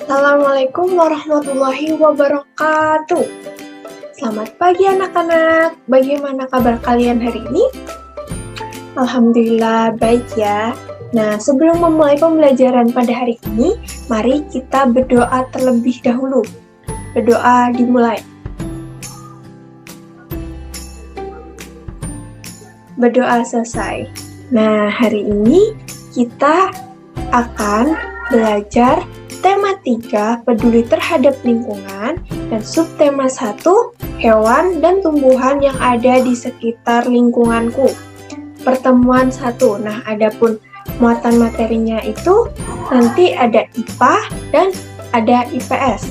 Assalamualaikum warahmatullahi wabarakatuh. Selamat pagi anak-anak. Bagaimana kabar kalian hari ini? Alhamdulillah baik ya. Nah, sebelum memulai pembelajaran pada hari ini, mari kita berdoa terlebih dahulu. Berdoa dimulai. Berdoa selesai. Nah, hari ini kita akan belajar tema 3, peduli terhadap lingkungan, dan subtema 1, hewan dan tumbuhan yang ada di sekitar lingkunganku. Pertemuan 1, nah adapun muatan materinya itu nanti ada IPA dan ada IPS.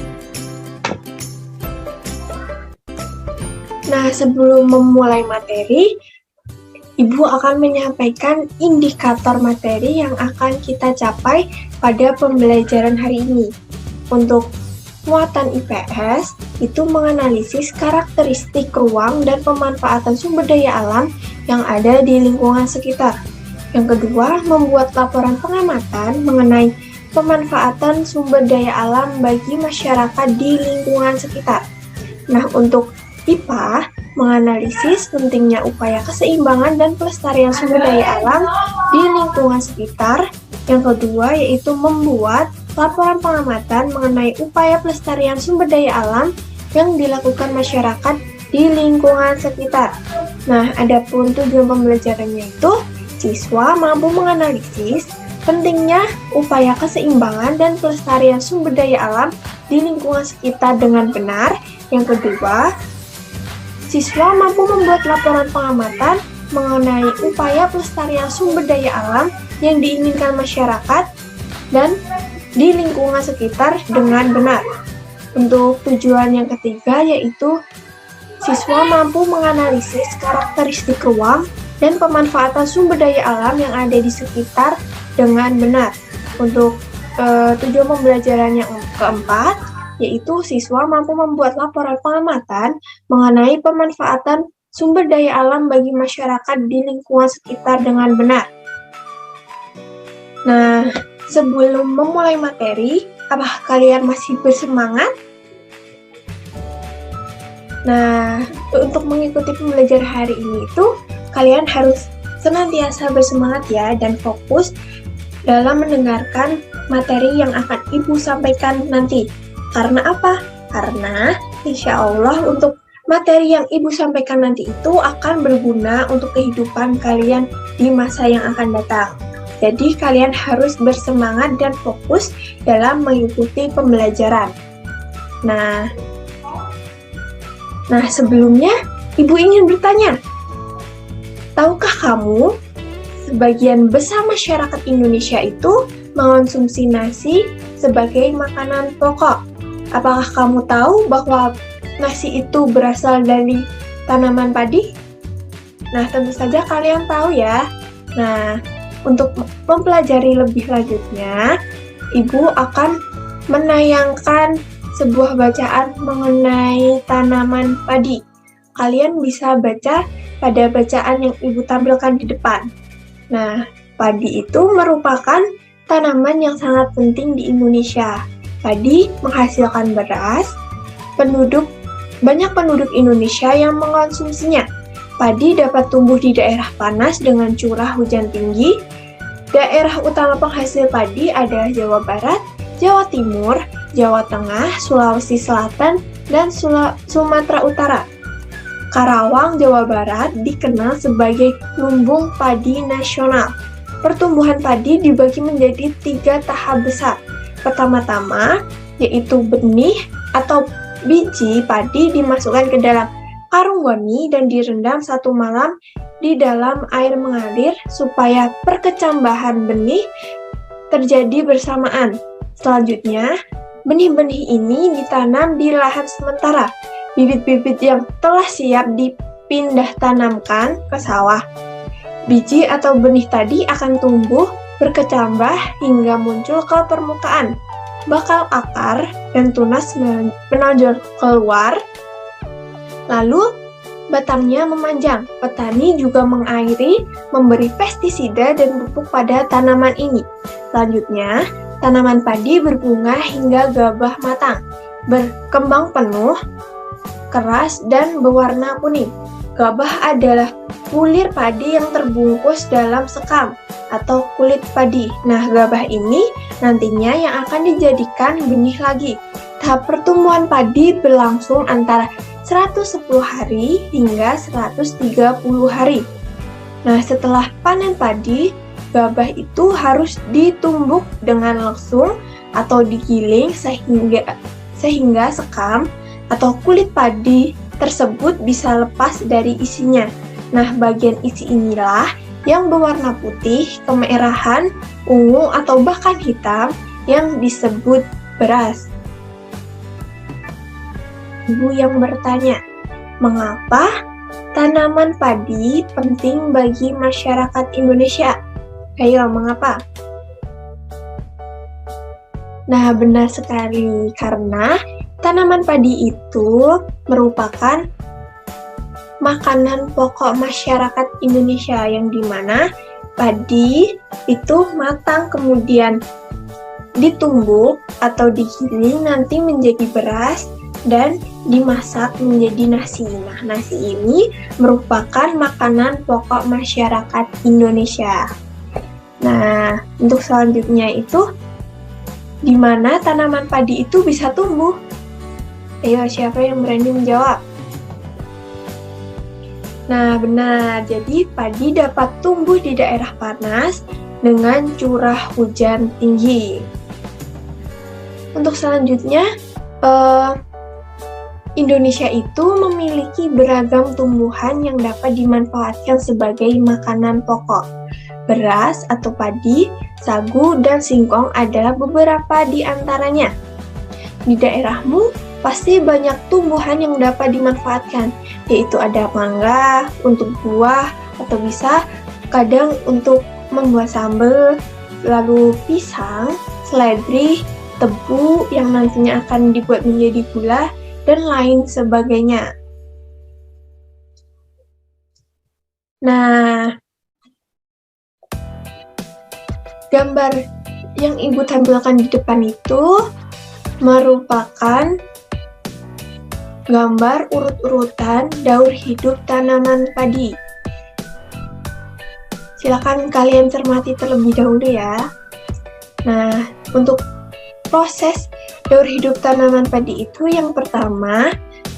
Nah, sebelum memulai materi, Ibu akan menyampaikan indikator materi yang akan kita capai pada pembelajaran hari ini. Untuk muatan IPS, itu menganalisis karakteristik ruang dan pemanfaatan sumber daya alam yang ada di lingkungan sekitar. Yang kedua, membuat laporan pengamatan mengenai pemanfaatan sumber daya alam bagi masyarakat di lingkungan sekitar. Nah, untuk IPA, menganalisis pentingnya upaya keseimbangan dan pelestarian sumber daya alam di lingkungan sekitar. Yang kedua yaitu membuat laporan pengamatan mengenai upaya pelestarian sumber daya alam yang dilakukan masyarakat di lingkungan sekitar. Nah, adapun tujuan pembelajarannya itu, siswa mampu menganalisis pentingnya upaya keseimbangan dan pelestarian sumber daya alam di lingkungan sekitar dengan benar. Yang kedua, siswa mampu membuat laporan pengamatan mengenai upaya pelestarian sumber daya alam yang diinginkan masyarakat dan di lingkungan sekitar dengan benar. Untuk tujuan yang ketiga yaitu siswa mampu menganalisis karakteristik ruang dan pemanfaatan sumber daya alam yang ada di sekitar dengan benar. Untuk tujuan pembelajaran yang keempat, yaitu siswa mampu membuat laporan pengamatan mengenai pemanfaatan sumber daya alam bagi masyarakat di lingkungan sekitar dengan benar. Nah, sebelum memulai materi, apakah kalian masih bersemangat? Nah, untuk mengikuti pembelajaran hari ini itu, kalian harus senantiasa bersemangat ya dan fokus dalam mendengarkan materi yang akan Ibu sampaikan nanti. Karena apa? Karena insya Allah untuk materi yang Ibu sampaikan nanti itu akan berguna untuk kehidupan kalian di masa yang akan datang. Jadi kalian harus bersemangat dan fokus dalam mengikuti pembelajaran. Nah sebelumnya Ibu ingin bertanya, tahukah kamu sebagian besar masyarakat Indonesia itu mengonsumsi nasi sebagai makanan pokok? Apakah kamu tahu bahwa nasi itu berasal dari tanaman padi? Nah, tentu saja kalian tahu ya. Nah, untuk mempelajari lebih lanjutnya, Ibu akan menayangkan sebuah bacaan mengenai tanaman padi. Kalian bisa baca pada bacaan yang Ibu tampilkan di depan. Nah, padi itu merupakan tanaman yang sangat penting di Indonesia. Padi menghasilkan beras, banyak penduduk Indonesia yang mengkonsumsinya. Padi dapat tumbuh di daerah panas dengan curah hujan tinggi. Daerah utama penghasil padi adalah Jawa Barat, Jawa Timur, Jawa Tengah, Sulawesi Selatan, dan Sumatera Utara. Karawang, Jawa Barat dikenal sebagai lumbung padi nasional. Pertumbuhan padi dibagi menjadi 3 tahap besar. Pertama-tama, yaitu benih atau biji padi dimasukkan ke dalam karung goni dan direndam 1 malam di dalam air mengalir supaya perkecambahan benih terjadi bersamaan. Selanjutnya, benih-benih ini ditanam di lahan sementara. Bibit-bibit yang telah siap dipindah tanamkan ke sawah. Biji atau benih tadi akan tumbuh berkecambah hingga muncul ke permukaan. Bakal akar dan tunas menonjol keluar, lalu batangnya memanjang. Petani juga mengairi, memberi pestisida dan pupuk pada tanaman ini. Selanjutnya, tanaman padi berbunga hingga gabah matang, berkembang penuh, keras, dan berwarna kuning. Gabah adalah bulir padi yang terbungkus dalam sekam atau kulit padi. Nah, gabah ini nantinya yang akan dijadikan benih lagi. Tahap pertumbuhan padi berlangsung antara 110 hari hingga 130 hari. Nah, setelah panen padi, gabah itu harus ditumbuk dengan langsung atau digiling sehingga sekam atau kulit padi tersebut bisa lepas dari isinya. Nah, bagian isi inilah yang berwarna putih, kemerahan, ungu, atau bahkan hitam yang disebut beras. Ibu yang bertanya, mengapa tanaman padi penting bagi masyarakat Indonesia? Ayo, mengapa? Nah, benar sekali, karena tanaman padi itu merupakan makanan pokok masyarakat Indonesia yang dimana padi itu matang kemudian ditumbuk atau digiling nanti menjadi beras dan dimasak menjadi nasi. Nah, nasi ini merupakan makanan pokok masyarakat Indonesia. Nah, untuk selanjutnya itu di mana tanaman padi itu bisa tumbuh? Ayo, siapa yang berani menjawab? Nah, benar. Jadi, padi dapat tumbuh di daerah panas dengan curah hujan tinggi. Untuk selanjutnya, Indonesia itu memiliki beragam tumbuhan yang dapat dimanfaatkan sebagai makanan pokok. Beras atau padi, sagu, dan singkong adalah beberapa di antaranya. Di daerahmu pasti banyak tumbuhan yang dapat dimanfaatkan, yaitu ada mangga untuk buah atau bisa kadang untuk membuat sambal, lalu pisang, seledri, tebu yang nantinya akan dibuat menjadi gula, dan lain sebagainya. Nah, gambar yang Ibu tampilkan di depan itu merupakan gambar urut-urutan daur hidup tanaman padi. Silakan kalian cermati terlebih dahulu ya. Nah, untuk proses daur hidup tanaman padi itu yang pertama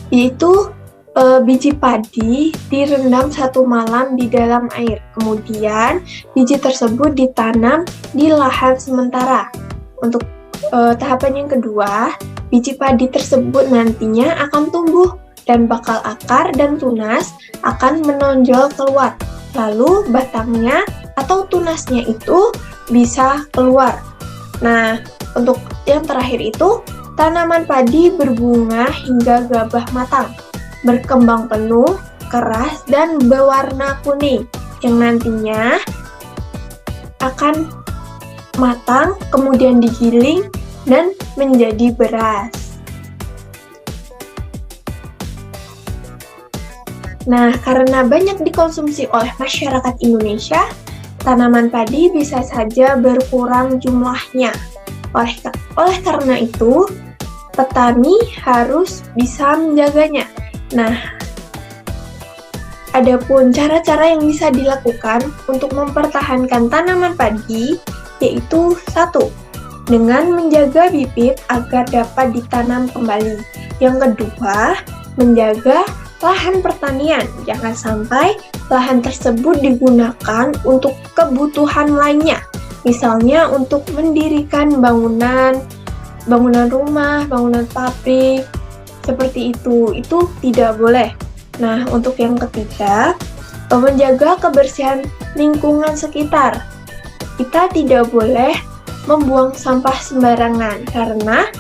yaitu biji padi direndam 1 malam di dalam air. Kemudian biji tersebut ditanam di lahan sementara. Untuk tahapan yang kedua, biji padi tersebut nantinya akan tumbuh dan bakal akar dan tunas akan menonjol keluar. Lalu batangnya atau tunasnya itu bisa keluar. Nah, untuk yang terakhir itu, tanaman padi berbunga hingga gabah matang, berkembang penuh, keras, dan berwarna kuning, yang nantinya akan matang, kemudian digiling, dan menjadi beras. Nah, karena banyak dikonsumsi oleh masyarakat Indonesia, tanaman padi bisa saja berkurang jumlahnya. Oleh karena itu, petani harus bisa menjaganya. Nah, adapun cara-cara yang bisa dilakukan untuk mempertahankan tanaman padi, yaitu 1. Dengan menjaga bibit agar dapat ditanam kembali. Yang kedua, menjaga lahan pertanian. Jangan sampai lahan tersebut digunakan untuk kebutuhan lainnya. Misalnya untuk mendirikan bangunan rumah, bangunan pabrik, seperti itu tidak boleh. Nah, untuk yang ketiga, menjaga kebersihan lingkungan sekitar. Kita tidak boleh membuang sampah sembarangan, karena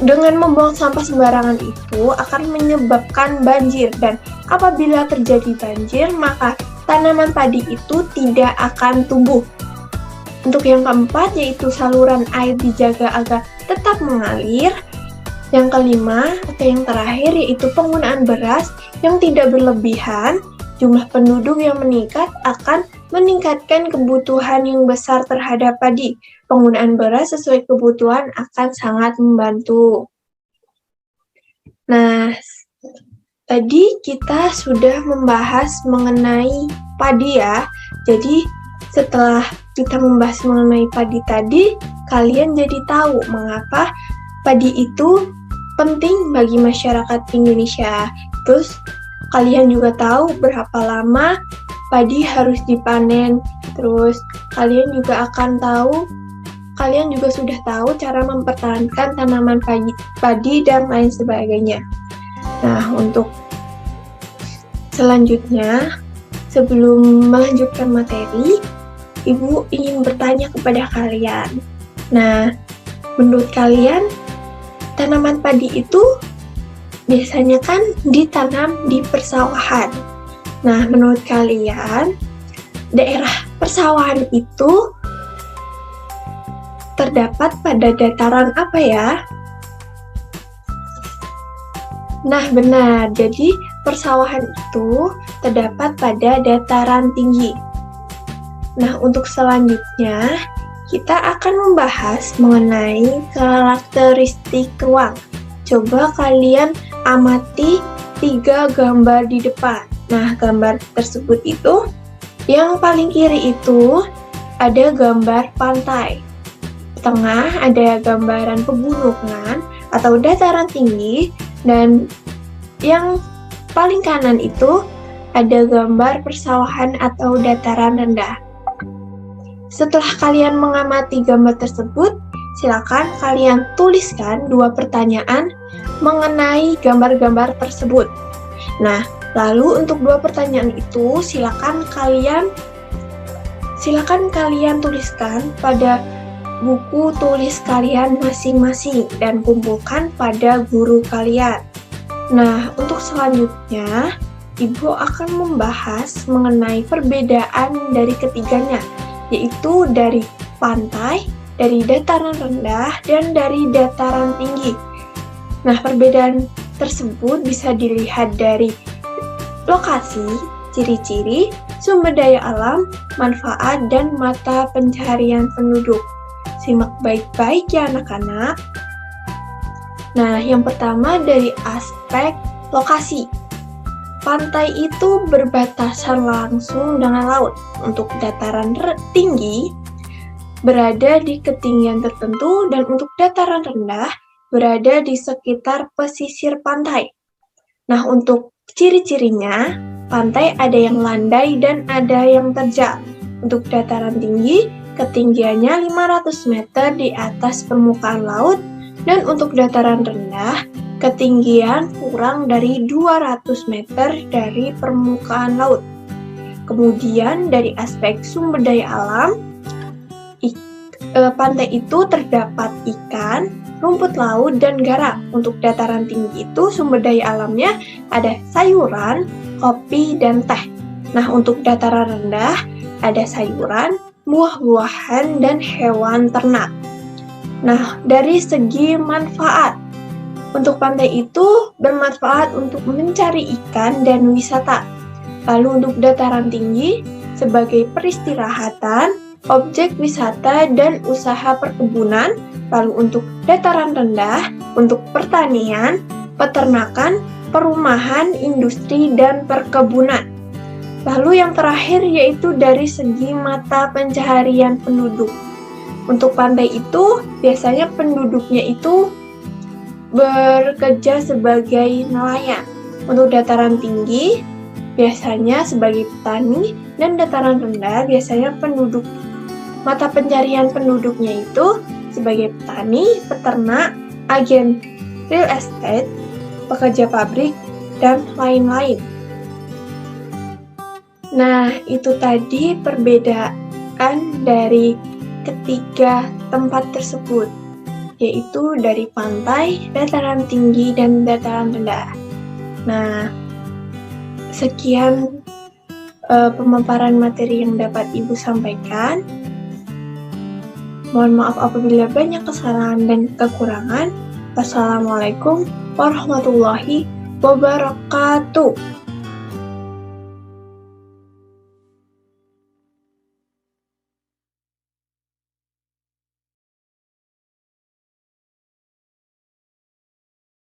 dengan membuang sampah sembarangan itu akan menyebabkan banjir, dan apabila terjadi banjir, maka tanaman padi itu tidak akan tumbuh. Untuk yang keempat, yaitu saluran air dijaga agar tetap mengalir. Yang kelima atau yang terakhir yaitu penggunaan beras yang tidak berlebihan. Jumlah penduduk yang meningkat akan meningkatkan kebutuhan yang besar terhadap padi. Penggunaan beras sesuai kebutuhan akan sangat membantu. Nah, tadi kita sudah membahas mengenai padi ya. Jadi setelah kita membahas mengenai padi tadi, kalian jadi tahu mengapa padi itu penting bagi masyarakat Indonesia. Terus kalian juga tahu berapa lama padi harus dipanen. Terus kalian juga sudah tahu cara mempertahankan tanaman padi dan lain sebagainya. Nah, untuk selanjutnya, sebelum melanjutkan materi, Ibu ingin bertanya kepada kalian. Nah, menurut kalian, tanaman padi itu biasanya kan ditanam di persawahan. Nah, menurut kalian, daerah persawahan itu terdapat pada dataran apa ya? Nah, benar. Jadi, persawahan itu terdapat pada dataran tinggi. Nah, untuk selanjutnya, kita akan membahas mengenai karakteristik ruang. Coba kalian amati 3 gambar di depan. Nah, gambar tersebut itu, yang paling kiri itu ada gambar pantai. Di tengah ada gambaran pegunungan atau dataran tinggi, dan yang paling kanan itu ada gambar persawahan atau dataran rendah. Setelah kalian mengamati gambar tersebut, silakan kalian tuliskan 2 pertanyaan mengenai gambar-gambar tersebut. Nah, lalu untuk 2 pertanyaan itu silakan kalian tuliskan pada buku tulis kalian masing-masing dan kumpulkan pada guru kalian. Nah, untuk selanjutnya, Ibu akan membahas mengenai perbedaan dari ketiganya, yaitu dari pantai, dari dataran rendah, dan dari dataran tinggi. Nah, perbedaan tersebut bisa dilihat dari lokasi, ciri-ciri, sumber daya alam, manfaat, dan mata pencaharian penduduk. Simak baik-baik ya anak-anak. Nah, yang pertama dari aspek lokasi. Pantai itu berbatasan langsung dengan laut. Untuk dataran tinggi berada di ketinggian tertentu, dan untuk dataran rendah berada di sekitar pesisir pantai. Nah, untuk ciri-cirinya, pantai ada yang landai dan ada yang terjal. Untuk dataran tinggi, ketinggiannya 500 meter di atas permukaan laut, dan untuk dataran rendah, ketinggian kurang dari 200 meter dari permukaan laut. Kemudian dari aspek sumber daya alam, pantai itu terdapat ikan, rumput laut, dan garam. Untuk dataran tinggi itu sumber daya alamnya ada sayuran, kopi, dan teh. Nah, untuk dataran rendah ada sayuran, buah-buahan, dan hewan ternak. Nah, dari segi manfaat, untuk pantai itu bermanfaat untuk mencari ikan dan wisata. Lalu untuk dataran tinggi, sebagai peristirahatan, objek wisata, dan usaha perkebunan. Lalu untuk dataran rendah, untuk pertanian, peternakan, perumahan, industri, dan perkebunan. Lalu yang terakhir yaitu dari segi mata pencaharian penduduk. Untuk pantai itu biasanya penduduknya itu bekerja sebagai nelayan. Untuk dataran tinggi biasanya sebagai petani, dan dataran rendah biasanya mata pencarian penduduknya itu sebagai petani, peternak, agen real estate, pekerja pabrik, dan lain-lain. Nah, itu tadi perbedaan dari ketiga tempat tersebut, yaitu dari pantai, dataran tinggi, dan dataran rendah. Nah, sekian pemaparan materi yang dapat Ibu sampaikan. Mohon maaf apabila banyak kesalahan dan kekurangan. Wassalamualaikum warahmatullahi wabarakatuh.